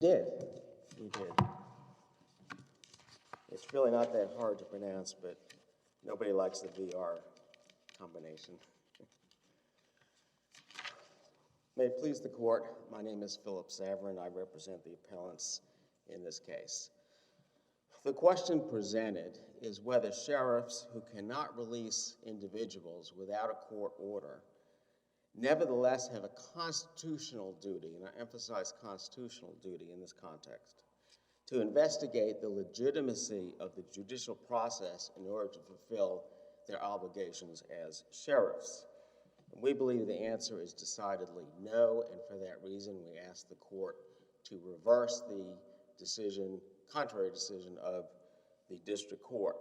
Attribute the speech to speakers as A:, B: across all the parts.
A: did. We did. It's really not that hard to pronounce, but nobody likes the VR combination. May it please the court, my name is Philip Savrin. I represent the appellants in this case. The question presented is whether sheriffs who cannot release individuals without a court order nevertheless have a constitutional duty, and I emphasize constitutional duty in this context, to investigate the legitimacy of the judicial process in order to fulfill their obligations as sheriffs. And we believe the answer is decidedly no, and for that reason we ask the court to reverse the decision, contrary decision of the district court.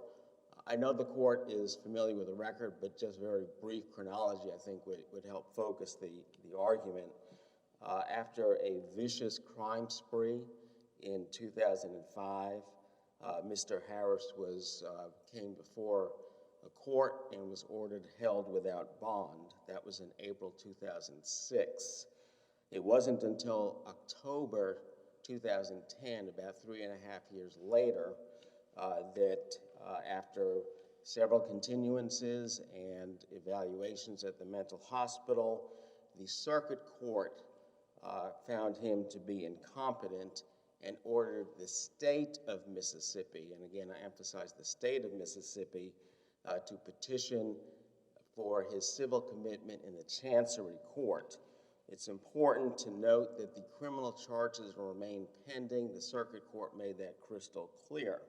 A: I know the court is familiar with the record, but just very brief chronology I think would help focus the argument. After a vicious crime spree in 2005, Mr. Harris came before a court and was ordered held without bond. That was in April 2006. It wasn't until October 2010, about 3.5 years later, that after several continuances and evaluations at the mental hospital, the circuit court found him to be incompetent and ordered the state of Mississippi, and again I emphasize the state of Mississippi, to petition for his civil commitment in the Chancery Court. It's important to note that the criminal charges remain pending. The circuit court made that crystal clear.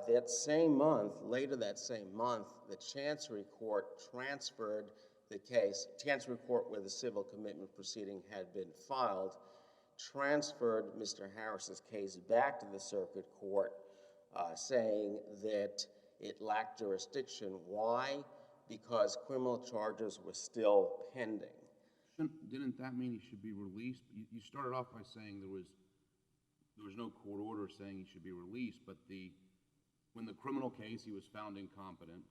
A: That same month, later that same month, the Chancery Court transferred the case, Chancery Court where the civil commitment proceeding had been filed, transferred Mr. Harris's case back to the circuit court, saying that it lacked jurisdiction. Why? Because criminal charges were still pending.
B: Didn't that mean he should be released? You started off by saying there was no court order saying he should be released, but when the criminal case he was found incompetent,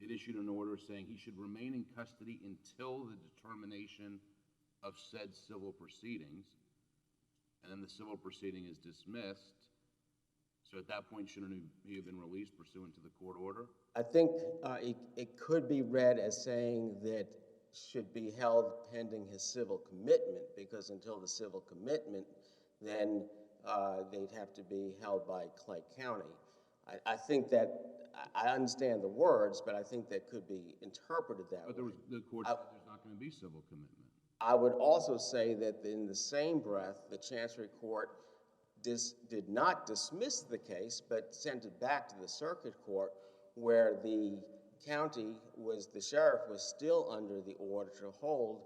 B: it issued an order saying he should remain in custody until the determination of said civil proceedings, and then the civil proceeding is dismissed. So at that point, shouldn't he have been released pursuant to the court order?
A: I think it could be read as saying that should be held pending his civil commitment, because until the civil commitment, then they'd have to be held by Clay County. I think that, I understand the words, but I think that could be interpreted that way.
B: But the court said there's not going to be civil commitment.
A: I would also say that in the same breath, the Chancery Court did not dismiss the case, but sent it back to the circuit court where the the sheriff was still under the order to hold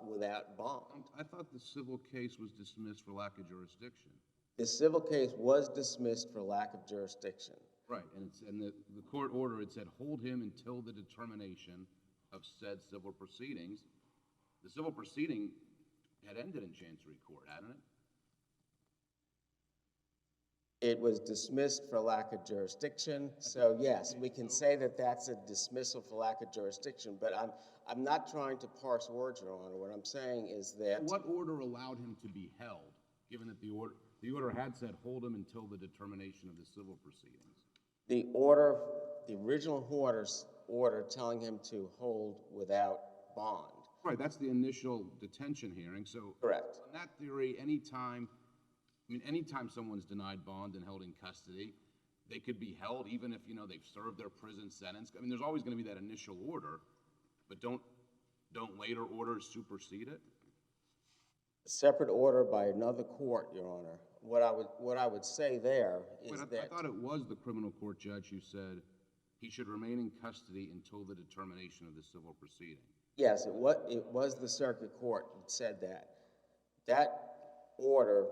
A: without bond.
B: I thought the civil case was dismissed for lack of jurisdiction.
A: The civil case was dismissed for lack of jurisdiction.
B: Right, and the court order, it said hold him until the determination of said civil proceedings. The civil proceeding had ended in Chancery Court, hadn't it?
A: It was dismissed for lack of jurisdiction, so yes, we can say that that's a dismissal for lack of jurisdiction, but I'm not trying to parse words, Your Honor. What I'm saying is that—
B: What order allowed him to be held, given that the order had said hold him until the determination of the civil proceedings?
A: The original order telling him to hold without bond.
B: Right, that's the initial detention hearing, so—
A: Correct.
B: In that theory, anytime someone's denied bond and held in custody, they could be held even if, they've served their prison sentence. I mean, there's always going to be that initial order, but don't later orders supersede it?
A: A separate order by another court, Your Honor. What I would say there is that—
B: I thought it was the criminal court judge who said he should remain in custody until the determination of the civil proceeding.
A: Yes, it was the circuit court that said that. That order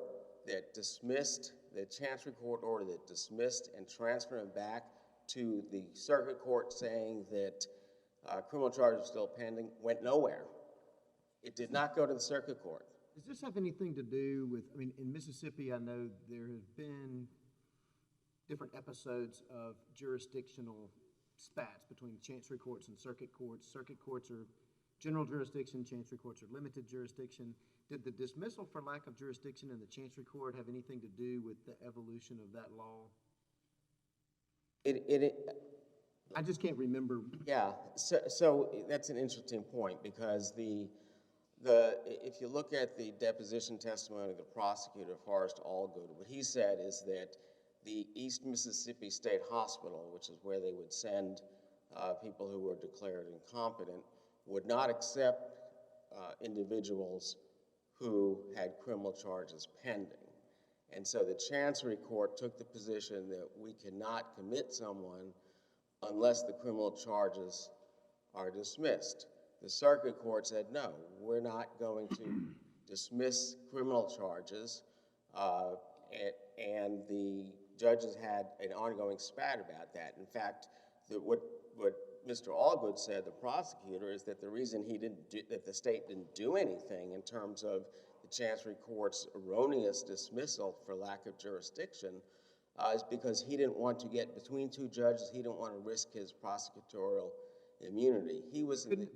A: that dismissed, the Chancery Court order that dismissed and transferred him back to the circuit court saying that criminal charges are still pending, went nowhere. It did not go to the circuit court.
C: Does this have anything to do with, in Mississippi, I know there have been different episodes of jurisdictional spats between Chancery courts and circuit courts. Circuit courts are general jurisdiction, Chancery courts are limited jurisdiction. Did the dismissal for lack of jurisdiction in the Chancery Court have anything to do with the evolution of that law? I just can't remember.
A: Yeah, so that's an interesting point because if you look at the deposition testimony of the prosecutor, Forrest Allgood, what he said is that the East Mississippi State Hospital, which is where they would send people who were declared incompetent, would not accept individuals who had criminal charges pending. And so the Chancery Court took the position that we cannot commit someone unless the criminal charges are dismissed. The Circuit Court said, no, we're not going to dismiss criminal charges, and the judges had an ongoing spat about that. In fact, what Mr. Allgood said, the prosecutor, is that the reason that the state didn't do anything in terms of the Chancery Court's erroneous dismissal for lack of jurisdiction is because he didn't want to get between two judges. He didn't want to risk his prosecutorial immunity.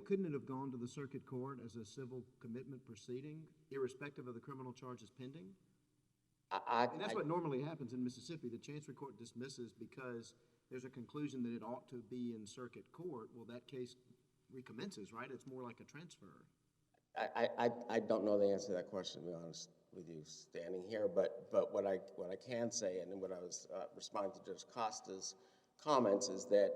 C: Couldn't it have gone to the Circuit Court as a civil commitment proceeding, irrespective of the criminal charges pending? And that's what normally happens in Mississippi. The Chancery Court dismisses because there's a conclusion that it ought to be in Circuit Court. Well, that case recommences, right? It's more like a transfer.
A: I don't know the answer to that question, to be honest with you, standing here. But what I can say, and what I was responding to Judge Costa's comments, is that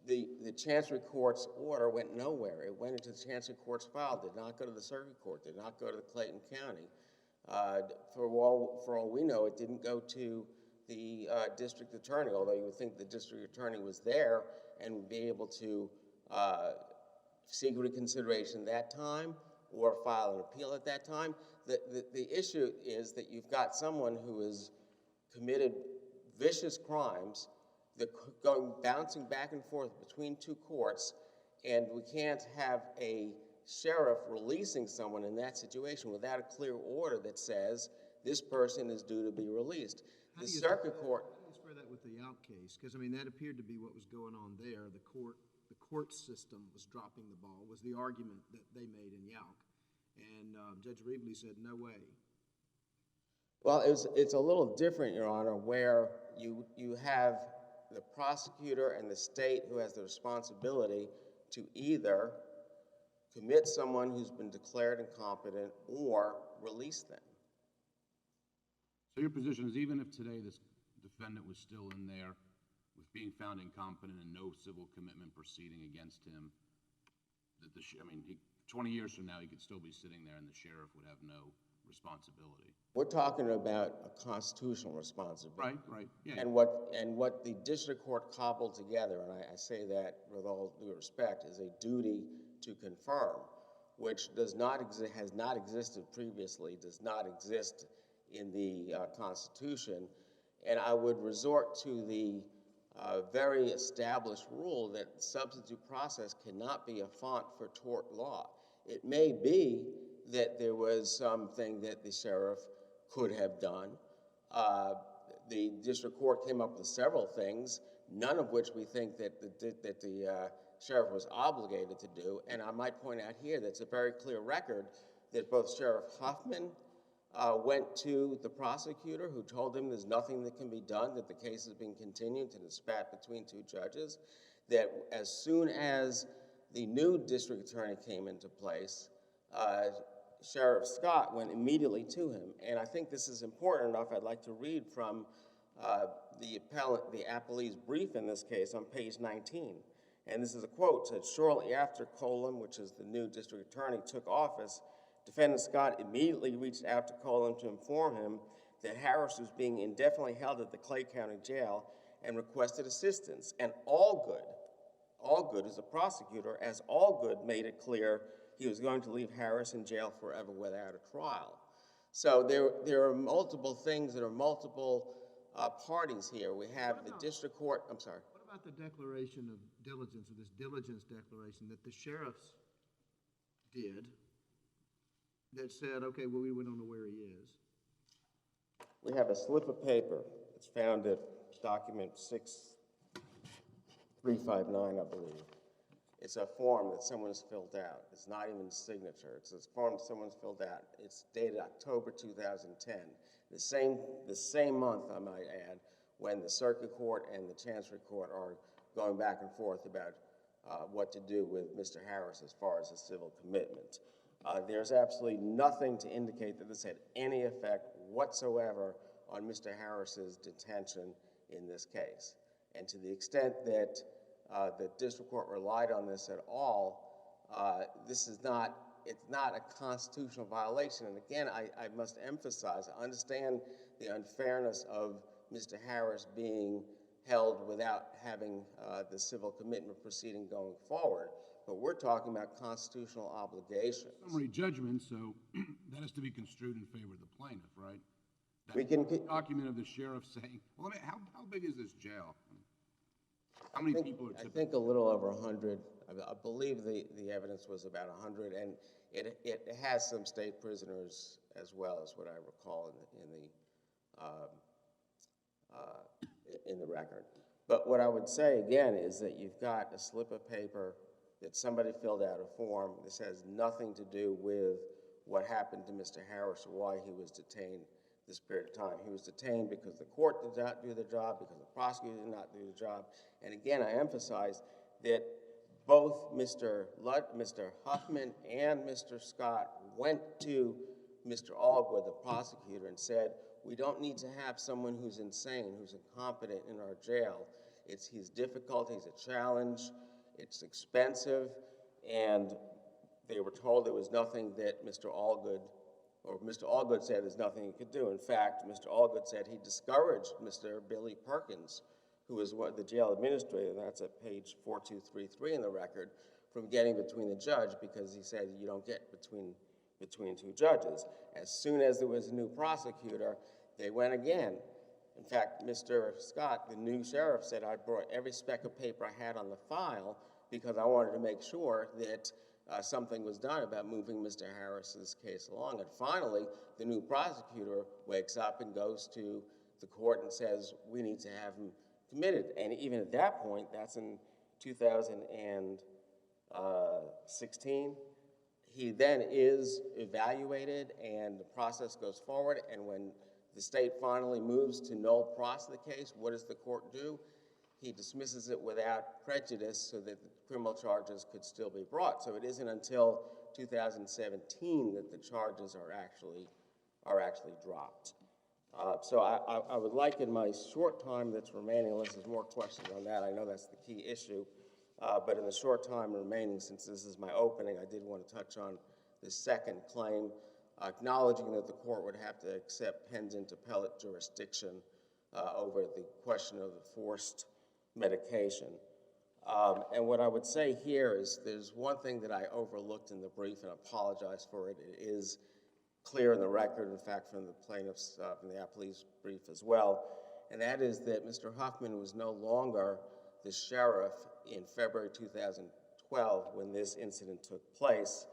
A: the Chancery Court's order went nowhere. It went into the Chancery Court's file, did not go to the Circuit Court, did not go to Clayton County. For all we know, it didn't go to the district attorney, although you would think the district attorney was there and would be able to seek reconsideration that time or file an appeal at that time. The issue is that you've got someone who has committed vicious crimes, bouncing back and forth between two courts, and we can't have a sheriff releasing someone in that situation without a clear order that says this person is due to be released. The Circuit Court...
C: How do you square that with the Yauch case? Because, I mean, that appeared to be what was going on there. The court system was dropping the ball, was the argument that they made in Yauch. And Judge Reevely said, no way.
A: Well, it's a little different, Your Honor, where you have the prosecutor and the state who has the responsibility to either commit someone who's been declared incompetent or release them.
B: So your position is even if today this defendant was still in there with being found incompetent and no civil commitment proceeding against him, that 20 years from now he could still be sitting there and the sheriff would have no responsibility.
A: We're talking about a constitutional responsibility.
B: Right, yeah.
A: And what the district court cobbled together, and I say that with all due respect, is a duty to confirm, which has not existed previously, does not exist in the Constitution. And I would resort to the very established rule that substitute process cannot be a font for tort law. It may be that there was something that the sheriff could have done. The district court came up with several things, none of which we think that the sheriff was obligated to do. And I might point out here that's a very clear record that both Sheriff Huffman went to the prosecutor who told him there's nothing that can be done, that the case is being continued to the spat between two judges, that as soon as the new district attorney came into place, Sheriff Scott went immediately to him. And I think this is important enough. I'd like to read from the appellee's brief in this case on page 19. And this is a quote. It said, shortly after Colum, which is the new district attorney, took office, Defendant Scott immediately reached out to Colum to inform him that Harris was being indefinitely held at the Clay County Jail and requested assistance. And Allgood is a prosecutor, as Allgood made it clear he was going to leave Harris in jail forever without a trial. So there are multiple things, there are multiple parties here. We have the district court, I'm sorry.
C: What about the declaration of diligence, or this diligence declaration that the sheriffs did that said, okay, well, we don't know where he is?
A: We have a slip of paper. It's found at document 6359, I believe. It's a form that someone's filled out. It's not even a signature. It's a form that someone's filled out. It's dated October 2010, the same month, I might add, when the Circuit Court and the Chancery Court are going back and forth about what to do with Mr. Harris as far as a civil commitment. There's absolutely nothing to indicate that this had any effect whatsoever on Mr. Harris's detention in this case. And to the extent that the district court relied on this at all, it's not a constitutional violation. And again, I must emphasize, I understand the unfairness of Mr. Harris being held without having the civil commitment proceeding going forward, but we're talking about constitutional obligations.
B: Summary judgment, so that has to be construed in favor of the plaintiff, right? That
A: We can
B: document of the sheriff saying, well, how big is this jail? How many people are typically?
A: I think a little over 100. I believe the evidence was about 100, and it has some state prisoners as well, as what I recall in the record. But what I would say again is that you've got a slip of paper that somebody filled out a form. This has nothing to do with what happened to Mr. Harris or why he was detained this period of time. He was detained because the court did not do the job, because the prosecutor did not do the job. And again, I emphasize that both Mr. Huffman and Mr. Scott went to Mr. Allgood, the prosecutor, and said, we don't need to have someone who's insane, who's incompetent in our jail. He's difficult, he's a challenge, it's expensive, and they were told there was nothing that Mr. Allgood said there's nothing he could do. In fact, Mr. Allgood said he discouraged Mr. Billy Perkins, who was the jail administrator, and that's at page 4233 in the record, from getting between the judge because he said you don't get between two judges. As soon as there was a new prosecutor, they went again. In fact, Mr. Scott, the new sheriff, said I brought every speck of paper I had on the file because I wanted to make sure that something was done about moving Mr. Harris's case along. And finally, the new prosecutor wakes up and goes to the court and says, we need to have him committed. And even at that point, that's in 2016, he then is evaluated and the process goes forward. And when the state finally moves to null pros the case, what does the court do? He dismisses it without prejudice so that the criminal charges could still be brought. So it isn't until 2017 that the charges are actually dropped. So I would like in my short time that's remaining, unless there's more questions on that, I know that's the key issue, but in the short time remaining, since this is my opening, I did want to touch on the second claim, acknowledging that the court would have to accept pendant appellate jurisdiction over the question of the forced medication. And what I would say here is there's one thing that I overlooked in the brief, and I apologize for it. It is clear in the record, in fact, from the plaintiff's, from the appellee's brief as well, and that is that Mr. Huffman was no longer the sheriff in February 2012 when this incident took place,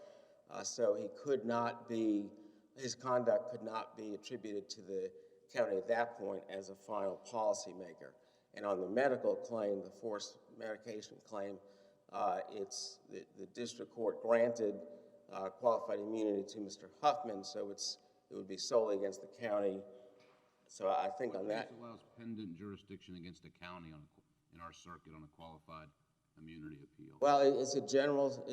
A: so he could not be, his conduct could not be attributed to the county at that point as a final policymaker. And on the medical claim, the forced medication claim, the district court granted qualified immunity to Mr. Huffman, so it would be solely against the county. So I think on that.
B: What allows pendant jurisdiction against the county in our circuit on a qualified immunity appeal?
A: Well, it's a general.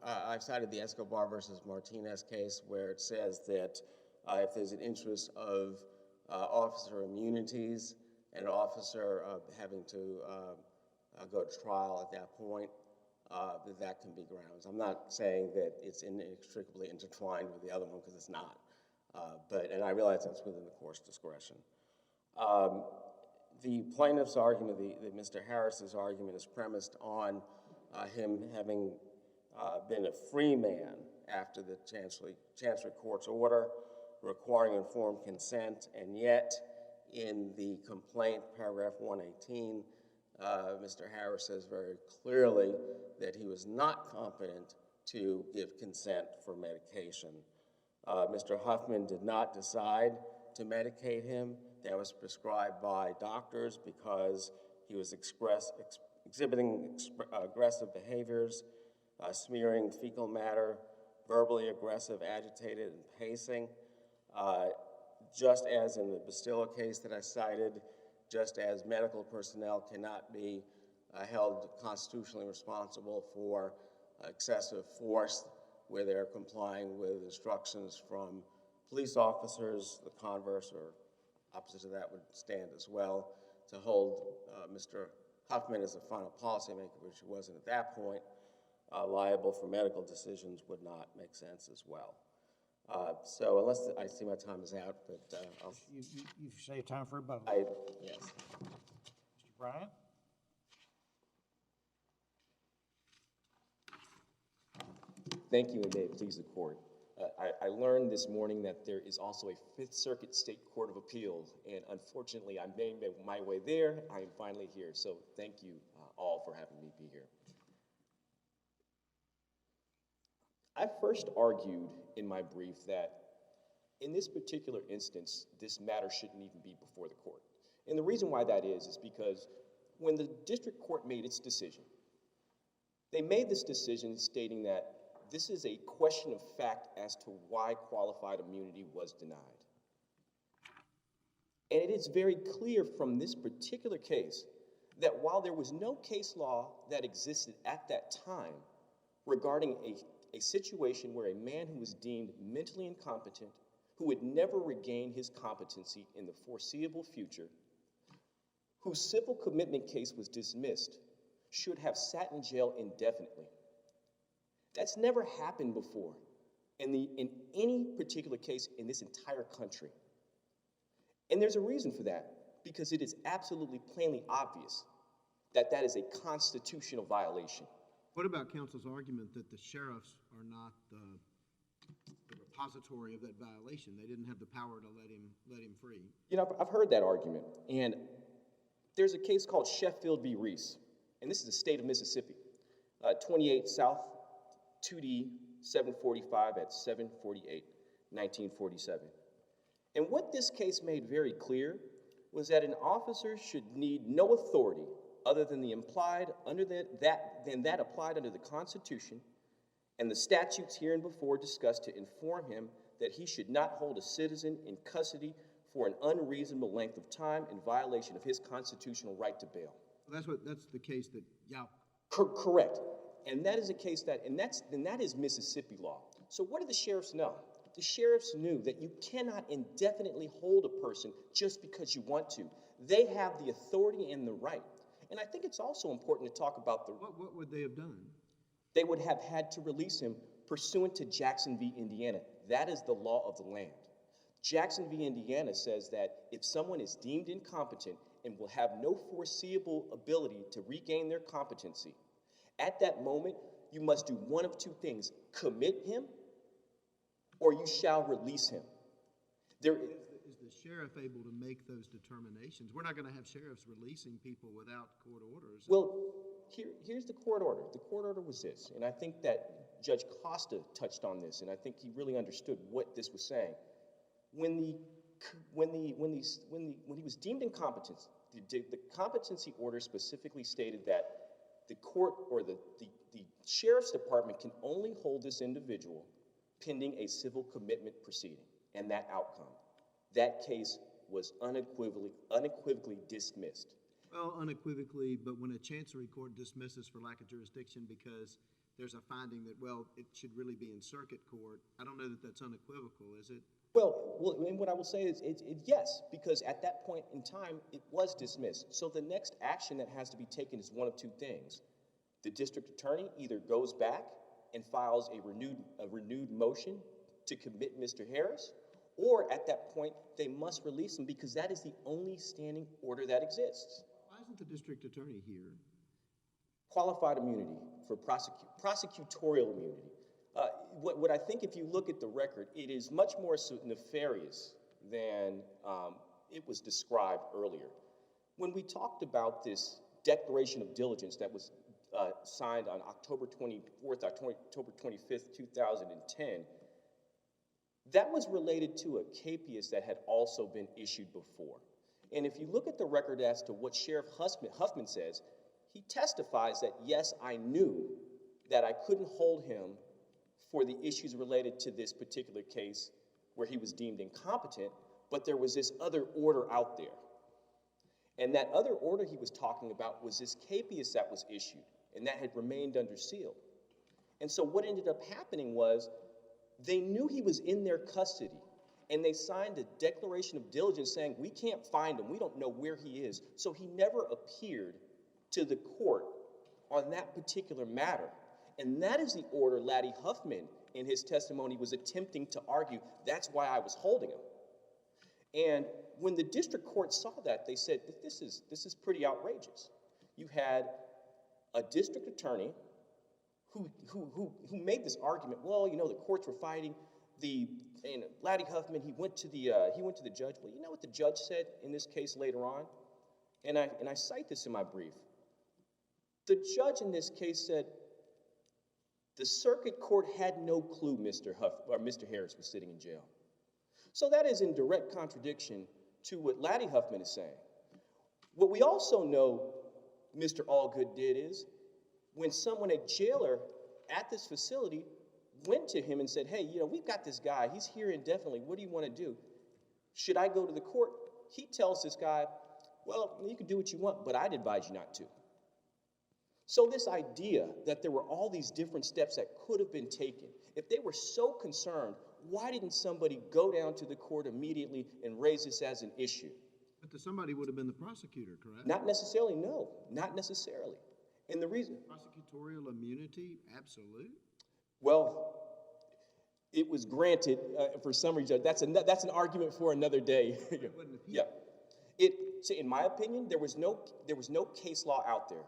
A: I've cited the Escobar versus Martinez case where it says that if there's an interest of officer immunities and an officer having to go to trial at that point, that can be grounds. I'm not saying that it's inextricably intertwined with the other one because it's not. And I realize that's within the court's discretion. The plaintiff's argument, Mr. Harris's argument, is premised on him having been a free man after the Chancery Court's order requiring informed consent, and yet in the complaint, paragraph 118, Mr. Harris says very clearly that he was not competent to give consent for medication. Mr. Huffman did not decide to medicate him. That was prescribed by doctors because he was exhibiting aggressive behaviors, smearing fecal matter, verbally aggressive, agitated, and pacing. Just as in the Bastillo case that I cited, just as medical personnel cannot be held constitutionally responsible for excessive force where they're complying with instructions from police officers, the converse or opposite of that would stand as well. To hold Mr. Huffman as a final policymaker, which he wasn't at that point, liable for medical decisions would not make sense as well. So unless I see my time is out, but I'll...
D: You saved time for rebuttal.
A: Yes.
D: Mr. Bryant?
E: Thank you, and may it please the court. I learned this morning that there is also a Fifth Circuit State Court of Appeals, and unfortunately, I made my way there. I am finally here, so thank you all for having me be here. I first argued in my brief that in this particular instance, this matter shouldn't even be before the court. And the reason why that is because when the district court made its decision, they made this decision stating that this is a question of fact as to why qualified immunity was denied. And it is very clear from this particular case that while there was no case law that existed at that time regarding a situation where a man who was deemed mentally incompetent, who would never regain his competency in the foreseeable future, whose civil commitment case was dismissed, should have sat in jail indefinitely. That's never happened before in any particular case in this entire country. And there's a reason for that, because it is absolutely plainly obvious that that is a constitutional violation.
C: What about counsel's argument that the sheriffs are not the repository of that violation? They didn't have the power to let him free.
E: You know, I've heard that argument, and there's a case called Sheffield v. Reese, and this is the state of Mississippi, 28 South 2D 745 at 748, 1947. And what this case made very clear was that an officer should need no authority other than the implied that applied under the Constitution and the statutes hereinbefore discussed to inform him that he should not hold a citizen in custody for an unreasonable length of time in violation of his constitutional right to bail.
C: That's the case that
E: Correct. And that is a case and that is Mississippi law. So what did the sheriffs know? The sheriffs knew that you cannot indefinitely hold a person just because you want to. They have the authority and the right. And I think it's also important to talk about
C: What would they have done?
E: They would have had to release him pursuant to Jackson v. Indiana. That is the law of the land. Jackson v. Indiana says that if someone is deemed incompetent and will have no foreseeable ability to regain their competency, at that moment, you must do one of two things: commit him, or you shall release him.
C: Is the sheriff able to make those determinations? We're not going to have sheriffs releasing people without court orders.
E: Well, here's the court order. The court order was this, and I think that Judge Costa touched on this, and I think he really understood what this was saying. When he was deemed incompetent, the competency order specifically stated that the court or the sheriff's department can only hold this individual pending a civil commitment proceeding and that outcome. That case was unequivocally dismissed.
C: Well, unequivocally, but when a chancery court dismisses for lack of jurisdiction because there's a finding that, well, it should really be in circuit court, I don't know that that's unequivocal, is it?
E: Well, and what I will say is yes, because at that point in time, it was dismissed. So the next action that has to be taken is one of two things. The district attorney either goes back and files a renewed motion to commit Mr. Harris, or at that point, they must release him because that is the only standing order that exists.
C: Why isn't the district attorney here?
E: Qualified immunity for prosecutorial immunity. What I think if you look at the record, it is much more nefarious than it was described earlier. When we talked about this declaration of diligence that was signed on October 24th, October 25th, 2010, that was related to a capias that had also been issued before. And if you look at the record as to what Sheriff Huffman says, he testifies that, yes, I knew that I couldn't hold him for the issues related to this particular case where he was deemed incompetent, but there was this other order out there. And that other order he was talking about was this capias that was issued, and that had remained under seal. And so what ended up happening was they knew he was in their custody, and they signed a declaration of diligence saying, we can't find him, we don't know where he is. So he never appeared to the court on that particular matter. And that is the order Laddie Huffman, in his testimony, was attempting to argue, that's why I was holding him. And when the district court saw that, they said, this is pretty outrageous. You had a district attorney who made this argument, well, you know, the courts were fighting, and Laddie Huffman, he went to the judge. Well, you know what the judge said in this case later on? And I cite this in my brief. The judge in this case said, the circuit court had no clue Mr. Harris was sitting in jail. So that is in direct contradiction to what Laddie Huffman is saying. What we also know Mr. Allgood did is, when a jailer at this facility went to him and said, hey, you know, we've got this guy, he's here indefinitely, what do you want to do? Should I go to the court? He tells this guy, well, you can do what you want, but I'd advise you not to. So this idea that there were all these different steps that could have been taken, if they were so concerned, why didn't somebody go down to the court immediately and raise this as an issue?
C: But the somebody would have been the prosecutor, correct?
E: Not necessarily, no. Not necessarily. And the reason...
C: Prosecutorial immunity, absolute?
E: Well, it was granted for summary judge. That's an argument for another day. Yeah. So in my opinion, there was no case law out there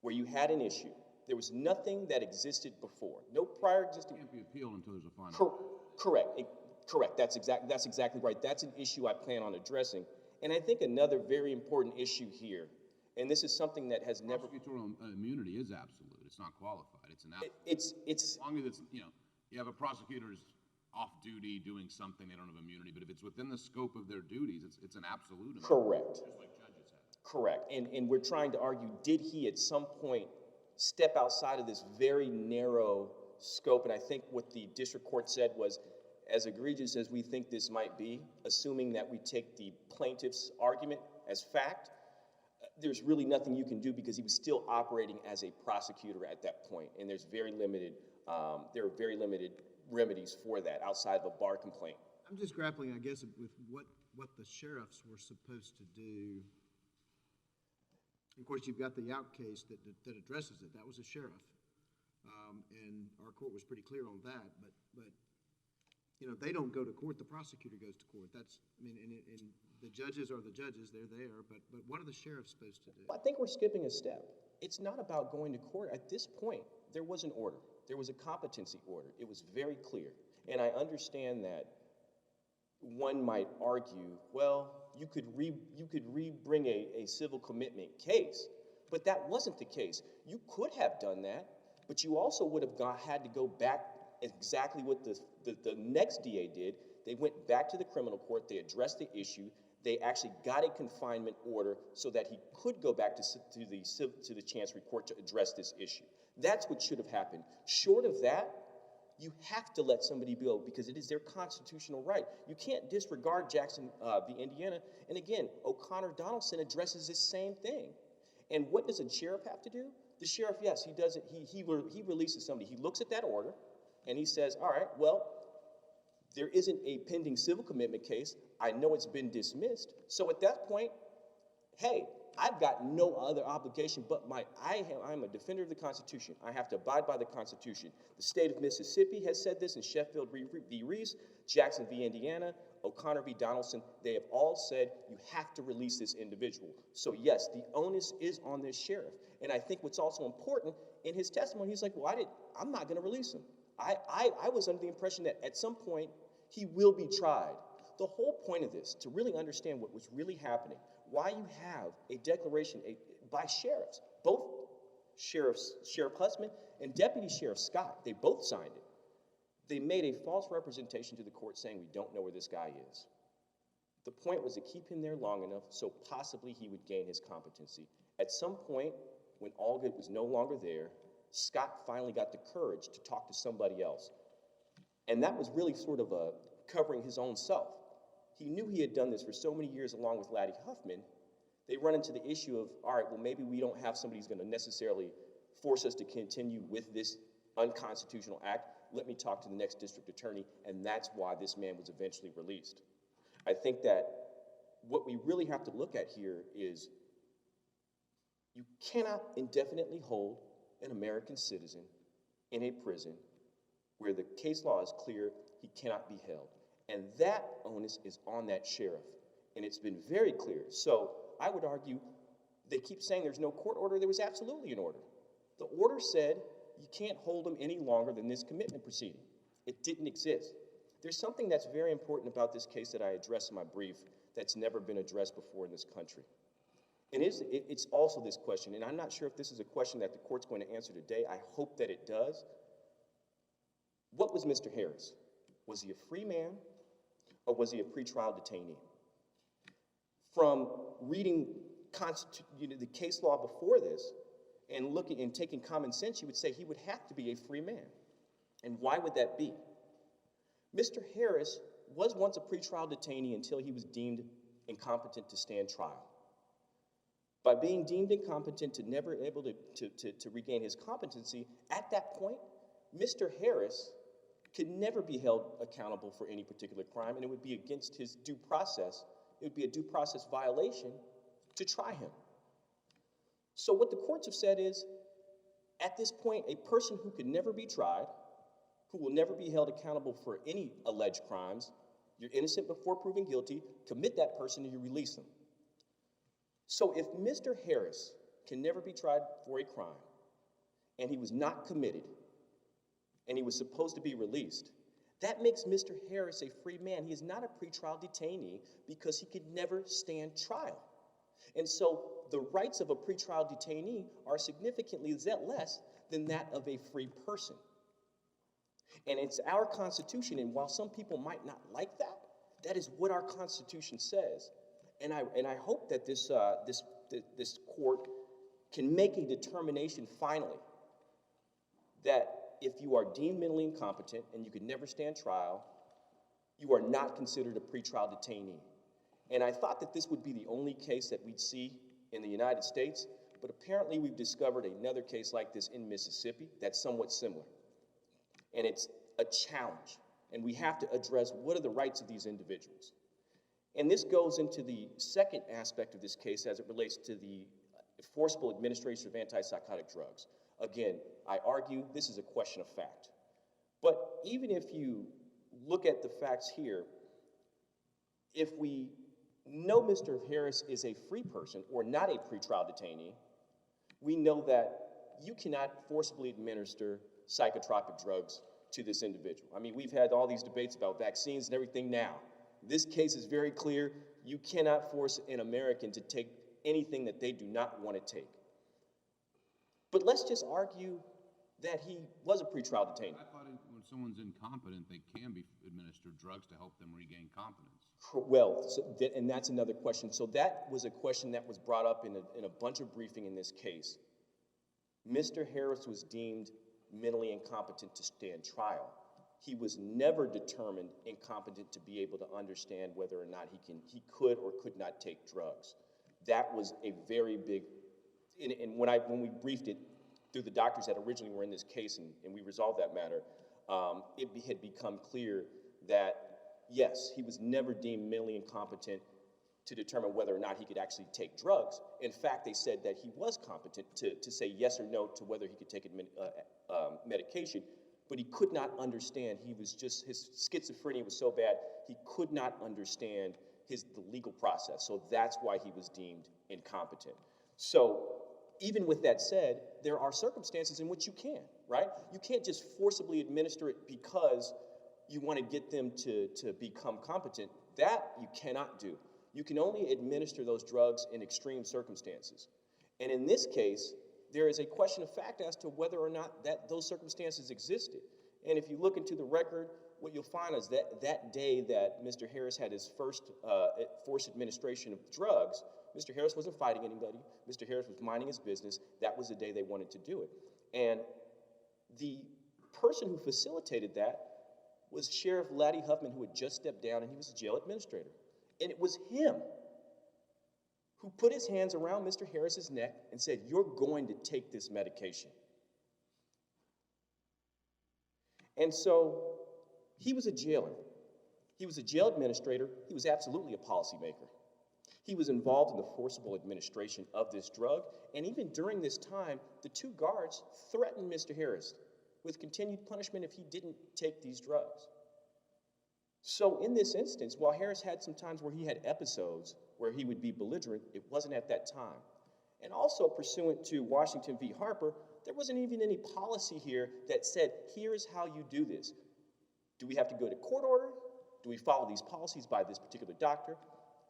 E: where you had an issue. There was nothing that existed before. No prior existing...
B: It can't be appealed until there's a final.
E: Correct. That's exactly right. That's an issue I plan on addressing. And I think another very important issue here, and this is something that has never...
B: Prosecutorial immunity is absolute. It's not qualified. It's an absolute.
E: It's...
B: As long as it's, you know, you have a prosecutor who's off duty doing something, they don't have immunity. But if it's within the scope of their duties, it's an absolute immunity.
E: Correct.
B: Just like judges have.
E: Correct. And we're trying to argue, did he at some point step outside of this very narrow scope? And I think what the district court said was, as egregious as we think this might be, assuming that we take the plaintiff's argument as fact, there's really nothing you can do because he was still operating as a prosecutor at that point. And there's very limited, there are very limited remedies for that outside of a bar complaint.
C: I'm just grappling, I guess, with what the sheriffs were supposed to do. Of course, you've got the out case that addresses it. That was a sheriff. And our court was pretty clear on that. But you know, they don't go to court. The prosecutor goes to court. That's, I mean, and the judges are the judges. They're there. But what are the sheriffs supposed to do?
E: Well, I think we're skipping a step. It's not about going to court. At this point, there was an order. There was a competency order. It was very clear. And I understand that one might argue, well, you could re-bring a civil commitment case, but that wasn't the case. You could have done that, but you also would have had to go back exactly what the next DA did. They went back to the criminal court. They addressed the issue. They actually got a confinement order so that he could go back to the Chancery Court to address this issue. That's what should have happened. Short of that, you have to let somebody go because it is their constitutional right. You can't disregard Jackson v. Indiana. And again, O'Connor Donaldson addresses this same thing. And what does a sheriff have to do? The sheriff, yes, he does it. He releases somebody. He looks at that order and he says, all right, well, there isn't a pending civil commitment case. I know it's been dismissed. So at that point, hey, I've got no other obligation but I'm a defender of the Constitution. I have to abide by the Constitution. The state of Mississippi has said this in Sheffield v. Reese, Jackson v. Indiana, O'Connor v. Donaldson. They have all said you have to release this individual. So yes, the onus is on this sheriff. And I think what's also important, in his testimony, he's like, well, I'm not going to release him. I was under the impression that at some point he will be tried. The whole point of this, to really understand what was really happening, why you have a declaration by sheriffs, both Sheriff Husman and Deputy Sheriff Scott, they both signed it. They made a false representation to the court saying we don't know where this guy is. The point was to keep him there long enough so possibly he would gain his competency. At some point, when Allgood was no longer there, Scott finally got the courage to talk to somebody else. And that was really sort of covering his own self. He knew he had done this for so many years along with Laddie Huffman. They run into the issue of, all right, well, maybe we don't have somebody who's going to necessarily force us to continue with this unconstitutional act. Let me talk to the next district attorney, and that's why this man was eventually released. I think that what we really have to look at here is you cannot indefinitely hold an American citizen in a prison where the case law is clear he cannot be held. And that onus is on that sheriff. And it's been very clear. So I would argue they keep saying there's no court order. There was absolutely an order. The order said you can't hold him any longer than this commitment proceeding. It didn't exist. There's something that's very important about this case that I address in my brief that's never been addressed before in this country. And it's also this question, and I'm not sure if this is a question that the court's going to answer today. I hope that it does. What was Mr. Harris? Was he a free man, or was he a pretrial detainee? From reading the case law before this and looking and taking common sense, you would say he would have to be a free man. And why would that be? Mr. Harris was once a pretrial detainee until he was deemed incompetent to stand trial. By being deemed incompetent to never able to regain his competency, at that point, Mr. Harris could never be held accountable for any particular crime, and it would be against his due process. It would be a due process violation to try him. So what the courts have said is, at this point, a person who could never be tried, who will never be held accountable for any alleged crimes, you're innocent before proven guilty, commit that person and you release them. So if Mr. Harris can never be tried for a crime, and he was not committed, and he was supposed to be released, that makes Mr. Harris a free man. He is not a pretrial detainee because he could never stand trial. And so the rights of a pretrial detainee are significantly less than that of a free person. And it's our Constitution, and while some people might not like that, that is what our Constitution says. And I hope that this court can make a determination finally that if you are deemed mentally incompetent and you could never stand trial, you are not considered a pretrial detainee. And I thought that this would be the only case that we'd see in the United States, but apparently we've discovered another case like this in Mississippi that's somewhat similar. And it's a challenge, and we have to address what are the rights of these individuals. And this goes into the second aspect of this case as it relates to the forcible administration of antipsychotic drugs. Again, I argue this is a question of fact. But even if you look at the facts here, if we know Mr. Harris is a free person or not a pretrial detainee, we know that you cannot forcibly administer psychotropic drugs to this individual. I mean, we've had all these debates about vaccines and everything now. This case is very clear. You cannot force an American to take anything that they do not want to take. But let's just argue that he was a pretrial detainee.
B: I thought when someone's incompetent, they can be administered drugs to help them regain competence.
E: Well, and that's another question. So that was a question that was brought up in a bunch of briefing in this case. Mr. Harris was deemed mentally incompetent to stand trial. He was never determined incompetent to be able to understand whether or not he could or could not take drugs. That was a very big, and when we briefed it through the doctors that originally were in this case and we resolved that matter, it had become clear that, yes, he was never deemed mentally incompetent to determine whether or not he could actually take drugs. In fact, they said that he was competent to say yes or no to whether he could take medication, but he could not understand. His schizophrenia was so bad, he could not understand the legal process. So that's why he was deemed incompetent. So even with that said, there are circumstances in which you can, right? You can't just forcibly administer it because you want to get them to become competent. That you cannot do. You can only administer those drugs in extreme circumstances. And in this case, there is a question of fact as to whether or not those circumstances existed. And if you look into the record, what you'll find is that that day that Mr. Harris had his first forced administration of drugs, Mr. Harris wasn't fighting anybody. Mr. Harris was minding his business. That was the day they wanted to do it. And the person who facilitated that was Sheriff Laddie Huffman, who had just stepped down, and he was a jail administrator. And it was him who put his hands around Mr. Harris's neck and said, "You're going to take this medication." And so he was a jailer. He was a jail administrator. He was absolutely a policymaker. He was involved in the forcible administration of this drug, and even during this time, the two guards threatened Mr. Harris with continued punishment if he didn't take these drugs. So in this instance, while Harris had some times where he had episodes where he would be belligerent, it wasn't at that time. And also pursuant to Washington v. Harper, there wasn't even any policy here that said, here's how you do this. Do we have to go to court order? Do we follow these policies by this particular doctor?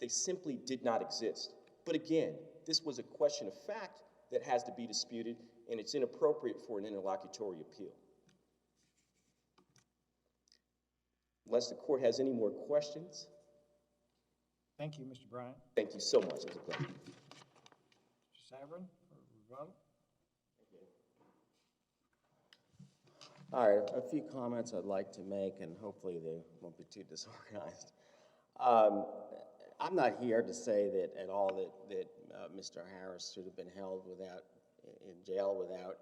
E: They simply did not exist. But again, this was a question of fact that has to be disputed, and it's inappropriate for an interlocutory appeal. Unless the court has any more questions.
D: Thank you, Mr. Bryant.
E: Thank you so much. It was a pleasure.
D: Mr. Savrin for rebuttal.
A: All right, a few comments I'd like to make, and hopefully they won't be too disorganized. I'm not here to say that at all that Mr. Harris should have been held in jail without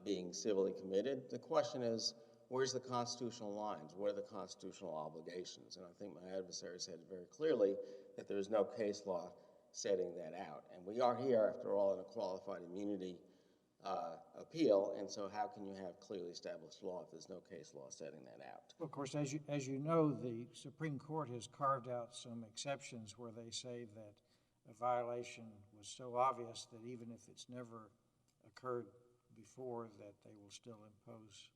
A: being civilly committed. The question is, where's the constitutional lines? What are the constitutional obligations? And I think my adversary said very clearly that there is no case law setting that out. And we are here, after all, in a qualified immunity appeal, and so how can you have clearly established law if there's no case law setting that out?
D: Well, of course, as you know, the Supreme Court has carved out some exceptions where they say that a violation was so obvious that even if it's never occurred before, that they will still impose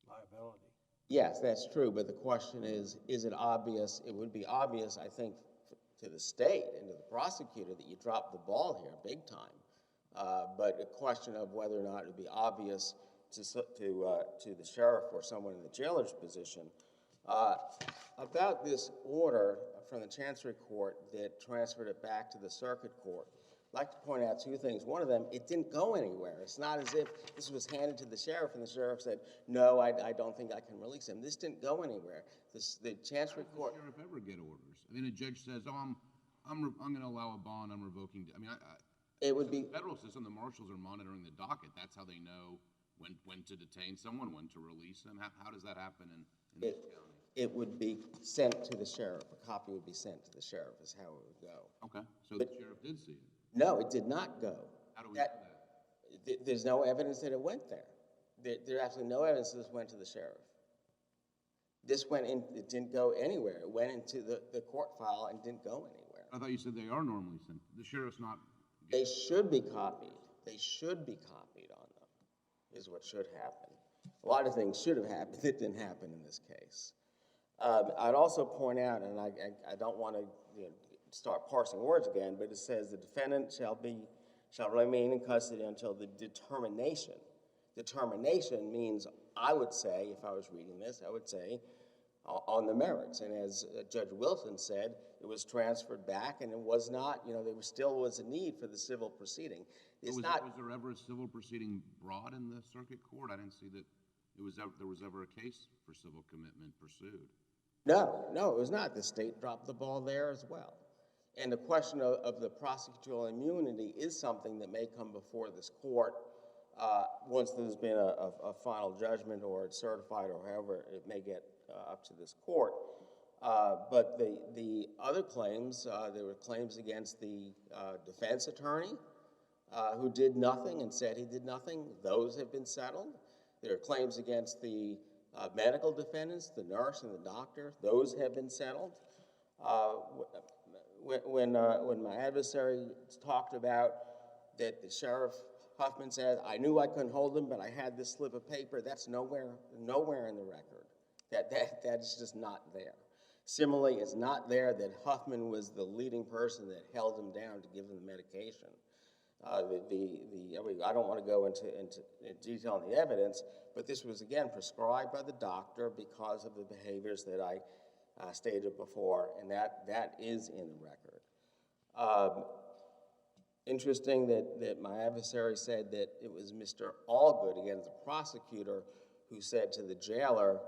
D: liability.
A: Yes, that's true, but the question is it obvious? It would be obvious, I think, to the state and to the prosecutor that you dropped the ball here big time. But a question of whether or not it would be obvious to the sheriff or someone in the jailer's position. About this order from the Chancery Court that transferred it back to the Circuit Court, I'd like to point out two things. One of them, it didn't go anywhere. It's not as if this was handed to the sheriff and the sheriff said, no, I don't think I can release him. This didn't go anywhere. The Chancery Court...
B: How does the sheriff ever get orders? I mean, a judge says, oh, I'm going to allow a bond, I'm revoking... I mean,
A: it would be...
B: The federal system, the marshals are monitoring the docket. That's how they know when to detain someone, when to release them. How does that happen in this county?
A: It would be sent to the sheriff. A copy would be sent to the sheriff is how it would go.
B: Okay, so the sheriff did see it.
A: No, it did not go.
B: How do we know that?
A: There's no evidence that it went there. There's absolutely no evidence that this went to the sheriff. This went in, it didn't go anywhere. It went into the court file and didn't go anywhere.
B: I thought you said they are normally sent. The sheriff's not...
A: They should be copied. They should be copied on them, is what should happen. A lot of things should have happened that didn't happen in this case. I'd also point out, and I don't want to start parsing words again, but it says the defendant shall remain in custody until the determination. Determination means, I would say, if I was reading this, I would say on the merits. And as Judge Wilson said, it was transferred back, and it was not, there still was a need for the civil proceeding. Was
B: there ever a civil proceeding brought in the circuit court? I didn't see that there was ever a case for civil commitment pursued.
A: No, it was not. The state dropped the ball there as well. And the question of the prosecutorial immunity is something that may come before this court once there's been a final judgment or it's certified or however it may get up to this court. But the other claims, there were claims against the defense attorney who did nothing and said he did nothing. Those have been settled. There are claims against the medical defendants, the nurse and the doctor. Those have been settled. When my adversary talked about that the Sheriff Huffman said, I knew I couldn't hold him, but I had this slip of paper, that's nowhere in the record. That is just not there. Similarly, it's not there that Huffman was the leading person that held him down to give him the medication. I don't want to go into detail on the evidence, but this was again prescribed by the doctor because of the behaviors that I stated before, and that is in the record. Interesting that my adversary said that it was Mr. Allgood, again, the prosecutor, who said to the jailer,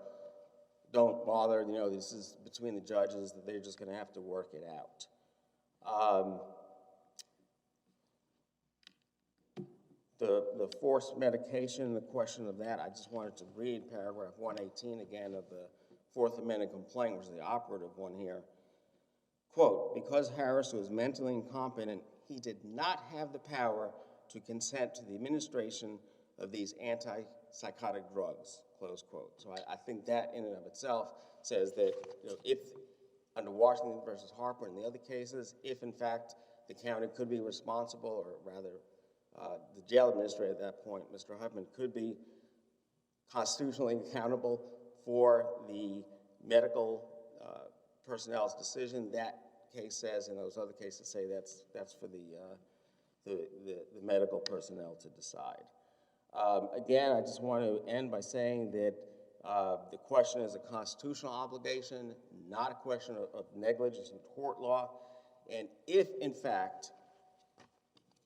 A: don't bother, this is between the judges, that they're just going to have to work it out. The forced medication, the question of that, I just wanted to read paragraph 118 again of the Fourth Amendment complaint, which is the operative one here. Quote, because Harris was mentally incompetent, he did not have the power to consent to the administration of these antipsychotic drugs, close quote. So I think that in and of itself says that if, under Washington versus Harper and the other cases, if in fact the county could be responsible, or rather the jail administrator at that point, Mr. Huffman, could be constitutionally accountable for the medical personnel's decision, that case says, and those other cases say that's for the medical personnel to decide. Again, I just want to end by saying that the question is a constitutional obligation, not a question of negligence in tort law, and if in fact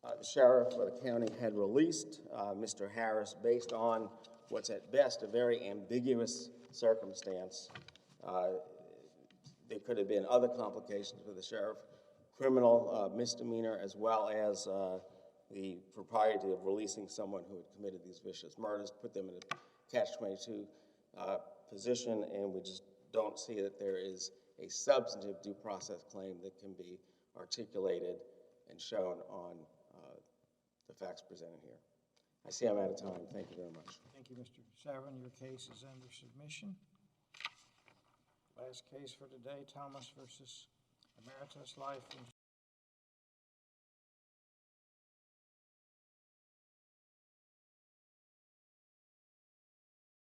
A: the sheriff or the county had released Mr. Harris based on what's at best a very ambiguous circumstance, there could have been other complications for the sheriff, criminal misdemeanor, as well as the propriety of releasing someone who had committed these vicious murders, put them in a catch-22 position, and we just don't see that there is a substantive due process claim that can be articulated and shown on the facts presented here. I see I'm out of time. Thank you very much.
D: Thank you, Mr. Savrin. Your case is under submission. Last case for today, Thomas versus Emeritus Life